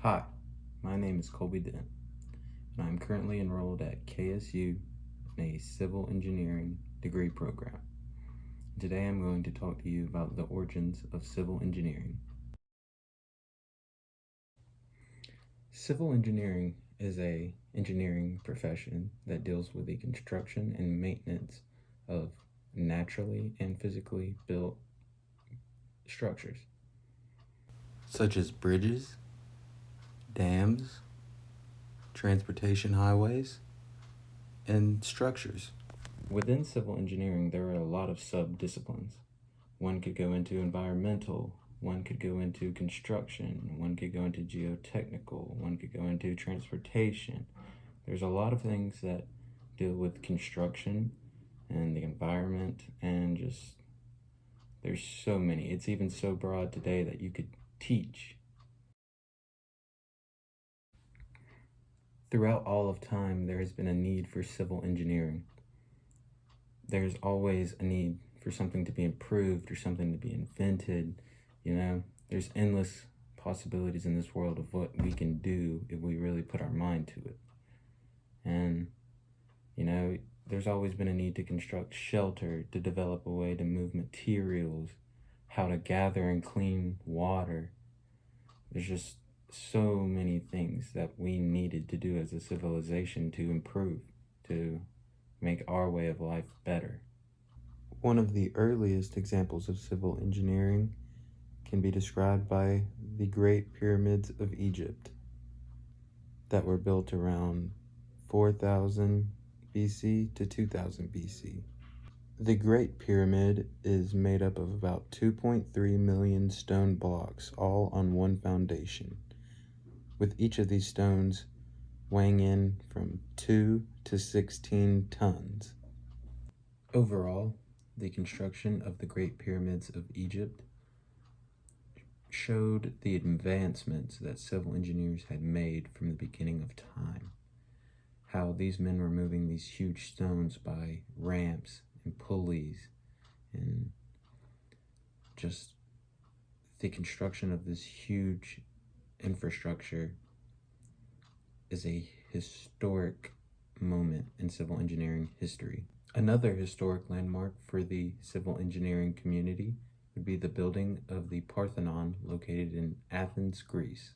Hi, my name is Colby Dent, and I'm currently enrolled at KSU in a civil engineering degree program. Today I'm going to talk to you about the origins of civil engineering. Civil engineering is an engineering profession that deals with the construction and maintenance of naturally and physically built structures, such as bridges, dams, transportation highways, and structures. Within civil engineering, there are a lot of sub-disciplines. One could go into environmental, one could go into construction, one could go into geotechnical, one could go into transportation. There's a lot of things that deal with construction and the environment, and just there's so many. It's even so broad today that you could teach. Throughout all of time, there has been a need for civil engineering. There's always a need for something to be improved or something to be invented. There's endless possibilities in this world of what we can do if we really put our mind to it. And there's always been a need to construct shelter, to develop a way to move materials, how to gather and clean water. There's just so many things that we needed to do as a civilization to improve, to make our way of life better. One of the earliest examples of civil engineering can be described by the Great Pyramids of Egypt that were built around 4000 BC to 2000 BC. The Great Pyramid is made up of about 2.3 million stone blocks, all on one foundation, with each of these stones weighing in from 2 to 16 tons. Overall, the construction of the Great Pyramids of Egypt showed the advancements that civil engineers had made from the beginning of time. How these men were moving these huge stones by ramps and pulleys, and just the construction of this huge infrastructure is a historic moment in civil engineering history. Another historic landmark for the civil engineering community would be the building of the Parthenon located in Athens, Greece.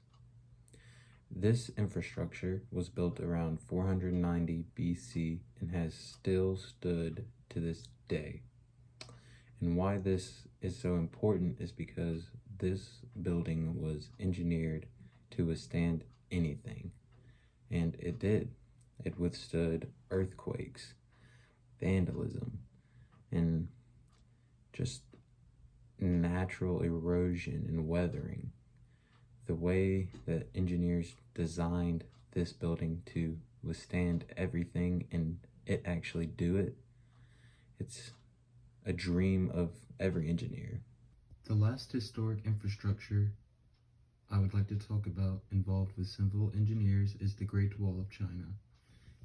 This infrastructure was built around 490 BC and has still stood to this day. And why this is so important is because this building was engineered to withstand anything. And it did. It withstood earthquakes, vandalism, and just natural erosion and weathering. The way that engineers designed this building to withstand everything and it actually do it, it's a dream of every engineer. The last historic infrastructure I would like to talk about involved with civil engineers is the Great Wall of China.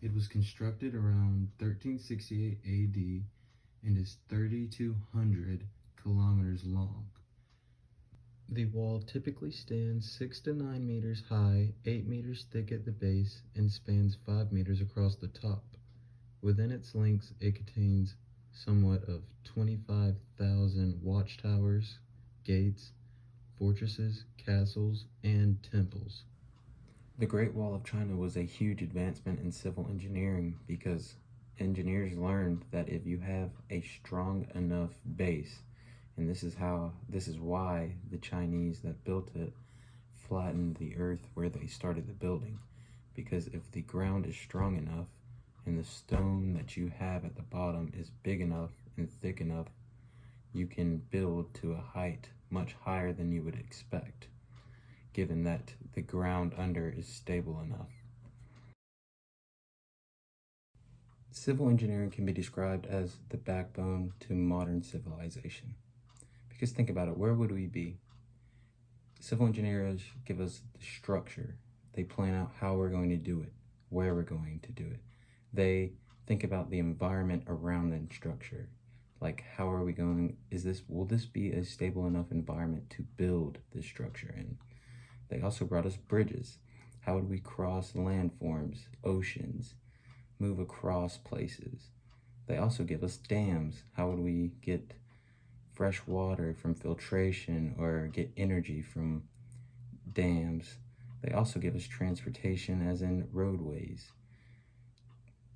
It was constructed around 1368 AD and is 3,200 kilometers long. The wall typically stands 6 to 9 meters high, 8 meters thick at the base, and spans 5 meters across the top. Within its length, it contains somewhat of 25,000 watchtowers, gates, fortresses, castles, and temples. The Great Wall of China was a huge advancement in civil engineering because engineers learned that if you have a strong enough base, and this is why the Chinese that built it flattened the earth where they started the building, because if the ground is strong enough and the stone that you have at the bottom is big enough and thick enough, you can build to a height much higher than you would expect, given that the ground under is stable enough. Civil engineering can be described as the backbone to modern civilization. Because think about it, where would we be? Civil engineers give us the structure. They plan out how we're going to do it, where we're going to do it. They think about the environment around that structure. Like, how are we going, will this be a stable enough environment to build this structure in? They also brought us bridges. How would we cross landforms, oceans, move across places? They also give us dams. How would we get fresh water from filtration or get energy from dams? They also give us transportation, as in roadways,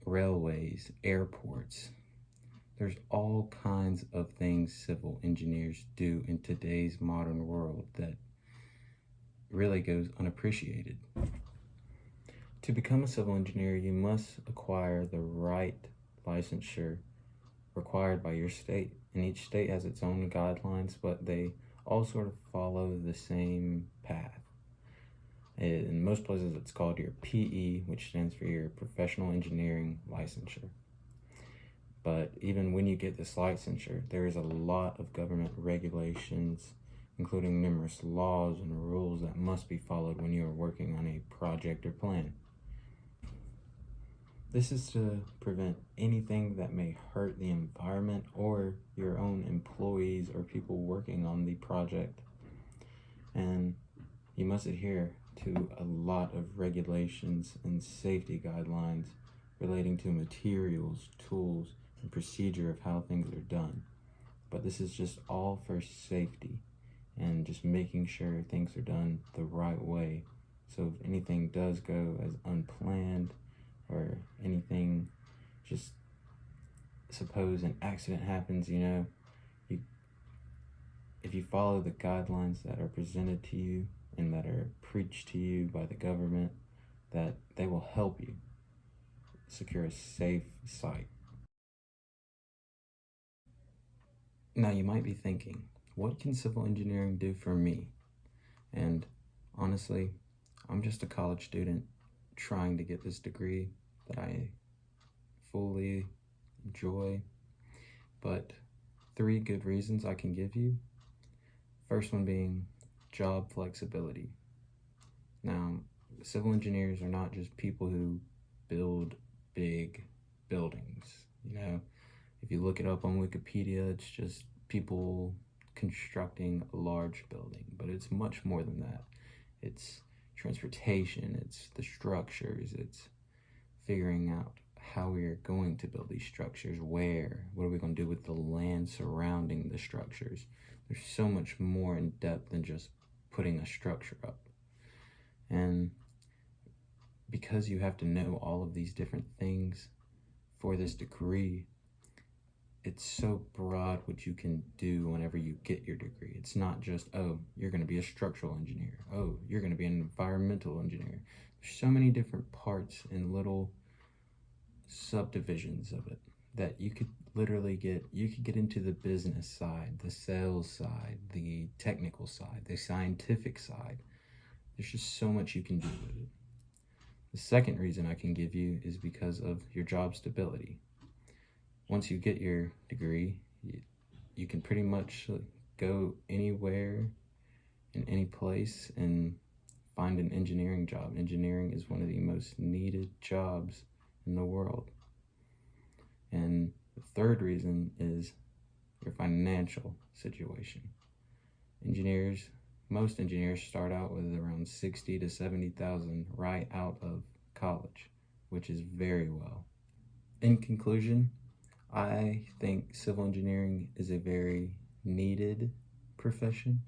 railways, airports. There's all kinds of things civil engineers do in today's modern world that really goes unappreciated. To become a civil engineer, you must acquire the right licensure required by your state. And each state has its own guidelines, but they all sort of follow the same path. In most places, it's called your PE, which stands for your Professional Engineering Licensure. But even when you get this licensure, there is a lot of government regulations, including numerous laws and rules that must be followed when you are working on a project or plan. This is to prevent anything that may hurt the environment or your own employees or people working on the project. And you must adhere to a lot of regulations and safety guidelines relating to materials, tools, and procedure of how things are done. But this is just all for safety and just making sure things are done the right way. So if anything does go as unplanned or anything, just suppose an accident happens, if you follow the guidelines that are presented to you and that are preached to you by the government, that they will help you secure a safe site. Now you might be thinking, what can civil engineering do for me? And honestly, I'm just a college student trying to get this degree that I fully enjoy. But 3 good reasons I can give you. First one being job flexibility. Now, civil engineers are not just people who build big buildings. If you look it up on Wikipedia, it's just people constructing a large building, but it's much more than that. It's transportation, it's the structures, it's figuring out how we are going to build these structures, where, what are we going to do with the land surrounding the structures. There's so much more in depth than just putting a structure up. And because you have to know all of these different things for this degree, it's so broad what you can do whenever you get your degree. It's not just, oh, you're going to be a structural engineer. Oh, you're going to be an environmental engineer. There's so many different parts and little subdivisions of it that you could literally get into the business side, the sales side, the technical side, the scientific side. There's just so much you can do with it. The second reason I can give you is because of your job stability. Once you get your degree, you can pretty much go anywhere in any place and find an engineering job. Engineering is one of the most needed jobs in the world. And the third reason is your financial situation. Most engineers start out with around 60 to 70,000 right out of college, which is very well. In conclusion, I think civil engineering is a very needed profession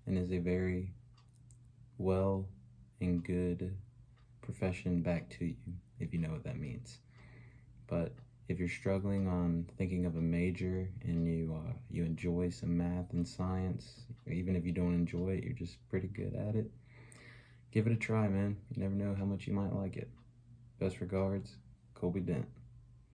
and is a very well and good profession back to you, if you know what that means. But if you're struggling on thinking of a major and you enjoy some math and science, or even if you don't enjoy it, you're just pretty good at it, give it a try, man. You never know how much you might like it. Best regards, Colby Dent.